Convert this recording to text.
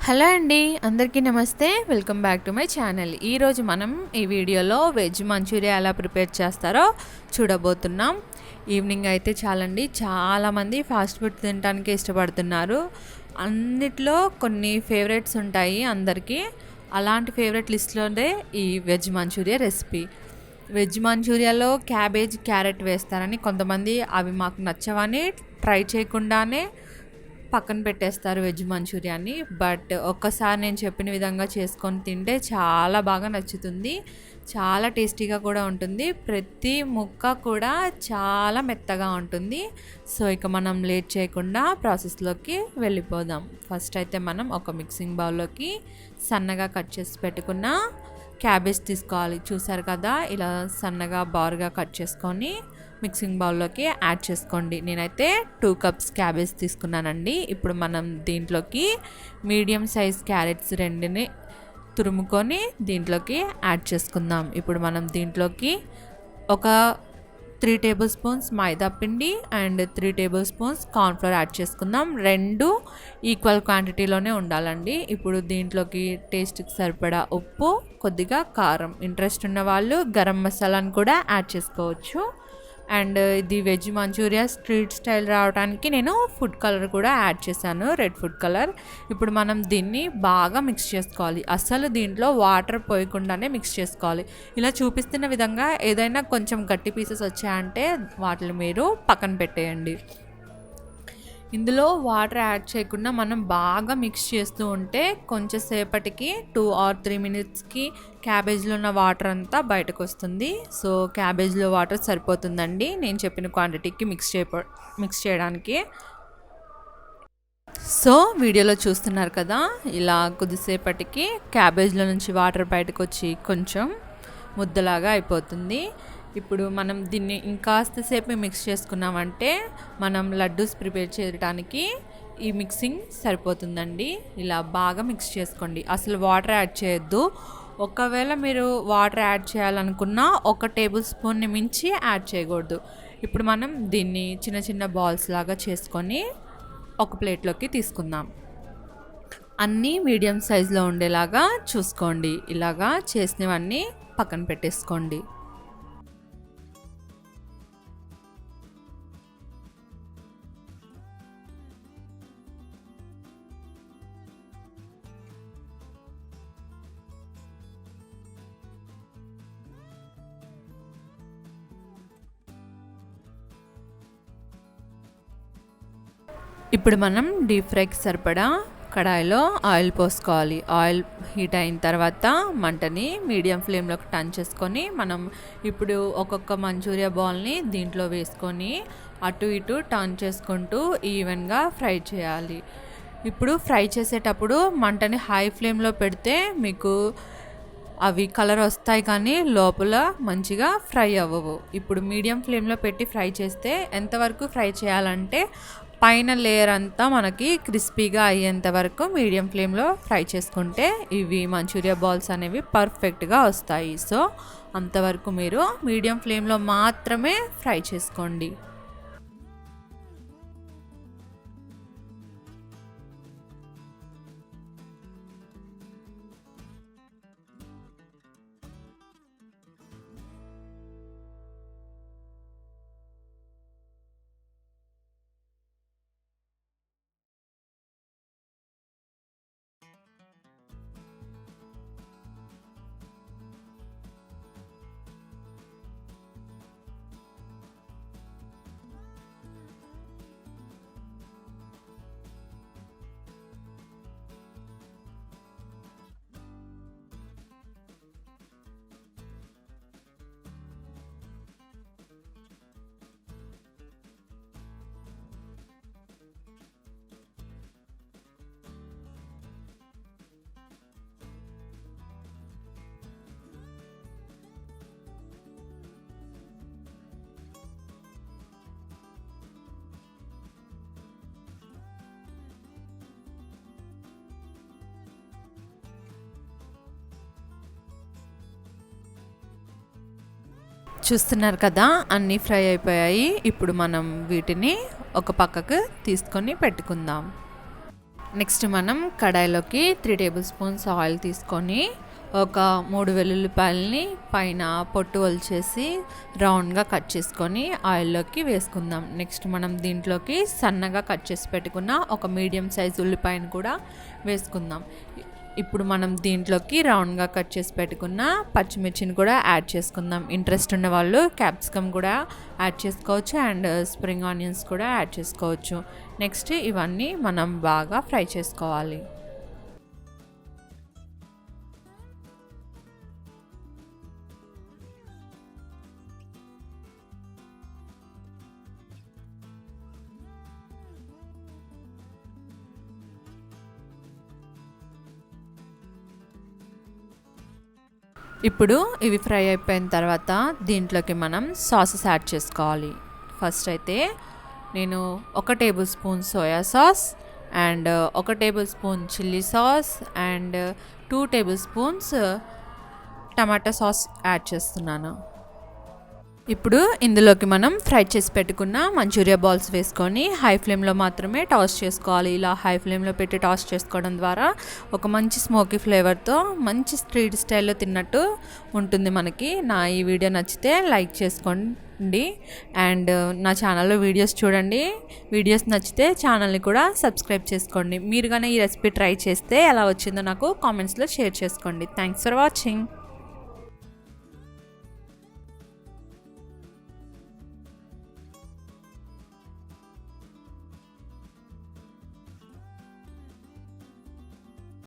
Hello అండి, అందరికీ నమస్తే. Welcome back to my channel. ఈరోజు మనం ఈ వీడియోలో వెజ్ మంచూరియా ఎలా ప్రిపేర్ చేస్తారో చూడబోతున్నాం. ఈవినింగ్ అయితే చాలండి, చాలామంది ఫాస్ట్ ఫుడ్ తినడానికి ఇష్టపడుతున్నారు. అన్నిట్లో కొన్ని ఫేవరెట్స్ ఉంటాయి అందరికీ. అలాంటి ఫేవరెట్ లిస్ట్లోనే ఈ వెజ్ మంచూరియా రెసిపీ. వెజ్ మంచూరియాలో క్యాబేజ్, క్యారెట్ వేస్తారని కొంతమంది అవి మాకు నచ్చవని ట్రై చేయకుండానే పక్కన పెట్టేస్తారు వెజ్ మంచూరియాని. బట్ ఒక్కసారి నేను చెప్పిన విధంగా చేసుకొని తింటే చాలా బాగా నచ్చుతుంది, చాలా టేస్టీగా కూడా ఉంటుంది. ప్రతి ముక్క కూడా చాలా మెత్తగా ఉంటుంది. సో ఇక మనం లేట్ చేయకుండా ప్రాసెస్లోకి వెళ్ళిపోదాం. ఫస్ట్ అయితే మనం ఒక మిక్సింగ్ బౌల్లోకి సన్నగా కట్ చేసి పెట్టుకున్న క్యాబేజ్ తీసుకోవాలి. చూసారు కదా, ఇలా సన్నగా బారుగా కట్ చేసుకొని మిక్సింగ్ బౌల్లోకి యాడ్ చేసుకోండి. నేనైతే 2 కప్స్ క్యాబేజ్ తీసుకున్నానండి. ఇప్పుడు మనం దీంట్లోకి మీడియం సైజ్ క్యారెట్స్ 2ని తురుముకొని దీంట్లోకి యాడ్ చేసుకుందాం. ఇప్పుడు మనం దీంట్లోకి ఒక 3 టేబుల్ స్పూన్స్ మైదా పిండి and 3 table spoons cornflour add చేసుకుందాం. 2 ఈక్వల్ క్వాంటిటీలోనే ఉండాలండి. ఇప్పుడు దీంట్లోకి టేస్ట్కి సరిపడా ఉప్పు, కొద్దిగా కారం, ఇంట్రెస్ట్ ఉన్న వాళ్ళు గరం మసాలాను కూడా యాడ్ చేసుకోవచ్చు. అండ్ ఇది వెజ్ మంచూరియా స్ట్రీట్ స్టైల్ రావడానికి నేను ఫుడ్ కలర్ కూడా యాడ్ చేశాను, రెడ్ ఫుడ్ కలర్. ఇప్పుడు మనం దీన్ని బాగా మిక్స్ చేసుకోవాలి. అసలు దీంట్లో వాటర్ పోయకుండానే మిక్స్ చేసుకోవాలి. ఇలా చూపిస్తున్న విధంగా ఏదైనా కొంచెం గట్టి పీసెస్ వచ్చాయంటే వాటిని మీరు పక్కన పెట్టేయండి. ఇందులో వాటర్ యాడ్ చేయకుండా మనం బాగా మిక్స్ చేస్తూ ఉంటే కొంచెం సేపటికి 2 or 3 మినిట్స్కి క్యాబేజ్లో ఉన్న వాటర్ అంతా బయటకు వస్తుంది. సో క్యాబేజ్లో వాటర్ సరిపోతుందండి నేను చెప్పిన క్వాంటిటీకి మిక్స్ చేయడానికి. సో వీడియోలో చూస్తున్నారు కదా, ఇలా కొద్దిసేపటికి క్యాబేజ్లో నుంచి వాటర్ బయటకు వచ్చి కొంచెం ముద్దలాగా అయిపోతుంది. ఇప్పుడు మనం దీన్ని ఇంకాస్త సేపు మిక్స్ చేసుకున్నామంటే మనం లడ్డూస్ ప్రిపేర్ చేయడానికి ఈ మిక్సింగ్ సరిపోతుందండి. ఇలా బాగా మిక్స్ చేసుకోండి, అసలు వాటర్ యాడ్ చేయొద్దు. ఒకవేళ మీరు వాటర్ యాడ్ చేయాలనుకున్నా 1 టేబుల్ స్పూన్ని మించి యాడ్ చేయకూడదు. ఇప్పుడు మనం దీన్ని చిన్న చిన్న బాల్స్ లాగా చేసుకొని ఒక ప్లేట్లోకి తీసుకుందాం. అన్నీ మీడియం సైజులో ఉండేలాగా చూసుకోండి. ఇలాగా చేసినవన్నీ పక్కన పెట్టేసుకోండి. ఇప్పుడు మనం డీప్ ఫ్రైకి సరిపడా కడాయిలో ఆయిల్ పోసుకోవాలి. ఆయిల్ హీట్ అయిన తర్వాత మంటని మీడియం ఫ్లేమ్లోకి టర్న్ చేసుకొని మనం ఇప్పుడు ఒక్కొక్క మంచూరియా బాల్ని దీంట్లో వేసుకొని అటు ఇటు టర్న్ చేసుకుంటూ ఈవెన్గా ఫ్రై చేయాలి. ఇప్పుడు ఫ్రై చేసేటప్పుడు మంటని హై ఫ్లేమ్లో పెడితే మీకు అవి కలర్ వస్తాయి కానీ లోపల మంచిగా ఫ్రై అవ్వవు. ఇప్పుడు మీడియం ఫ్లేమ్లో పెట్టి ఫ్రై చేస్తే ఎంతవరకు ఫ్రై చేయాలంటే పైన లేయర్ అంతా మనకి క్రిస్పీగా అయ్యేంత వరకు మీడియం ఫ్లేమ్లో ఫ్రై చేసుకుంటే ఇవి మంచూరియా బాల్స్ అనేవి పర్ఫెక్ట్గా వస్తాయి. సో అంతవరకు మీరు మీడియం ఫ్లేమ్లో మాత్రమే ఫ్రై చేసుకోండి. చూస్తున్నారు కదా, అన్నీ ఫ్రై అయిపోయాయి. ఇప్పుడు మనం వీటిని ఒక పక్కకు తీసుకొని పెట్టుకుందాం. నెక్స్ట్ మనం కడాయిలోకి 3 టేబుల్ స్పూన్స్ ఆయిల్ తీసుకొని ఒక 3 వెల్లుల్లిపాయలని పైన పొట్టు వలిచేసి రౌండ్గా కట్ చేసుకొని ఆయిల్లోకి వేసుకుందాం. నెక్స్ట్ మనం దీంట్లోకి సన్నగా కట్ చేసి పెట్టుకున్న ఒక మీడియం సైజ్ ఉల్లిపాయను కూడా వేసుకుందాం. ఇప్పుడు మనం దీంట్లోకి రౌండ్గా కట్ చేసి పెట్టుకున్న పచ్చిమిర్చిని కూడా యాడ్ చేసుకుందాం. ఇంట్రెస్ట్ ఉన్న వాళ్ళు క్యాప్సికమ్ కూడా యాడ్ చేసుకోవచ్చు అండ్ స్ప్రింగ్ ఆనియన్స్ కూడా యాడ్ చేసుకోవచ్చు. నెక్స్ట్ ఇవన్నీ మనం బాగా ఫ్రై చేసుకోవాలి. ఇప్పుడు ఇవి ఫ్రై అయిపోయిన తర్వాత దీంట్లోకి మనం సాసెస్ యాడ్ చేసుకోవాలి. ఫస్ట్ అయితే నేను 1 table spoon soya sauce and 1 table spoon chilli sauce and 2 table spoons tomato sauce add చేస్తున్నాను. ఇప్పుడు ఇందులోకి మనం ఫ్రై చేసి పెట్టుకున్న మంచూరియా బాల్స్ వేసుకొని హై ఫ్లేమ్లో మాత్రమే టాస్ చేసుకోవాలి. ఇలా హై ఫ్లేమ్లో పెట్టి టాస్ చేసుకోవడం ద్వారా ఒక మంచి స్మోకీ ఫ్లేవర్తో మంచి స్ట్రీట్ స్టైల్లో తిన్నట్టు ఉంటుంది మనకి. నా ఈ వీడియో నచ్చితే లైక్ చేసుకోండి అండ్ నా ఛానల్లో వీడియోస్ చూడండి. వీడియోస్ నచ్చితే ఛానల్ని కూడా సబ్స్క్రైబ్ చేసుకోండి. మీరు కానీ ఈ రెసిపీ ట్రై చేస్తే ఎలా వచ్చిందో నాకు కామెంట్స్లో షేర్ చేసుకోండి. Thanks for watching.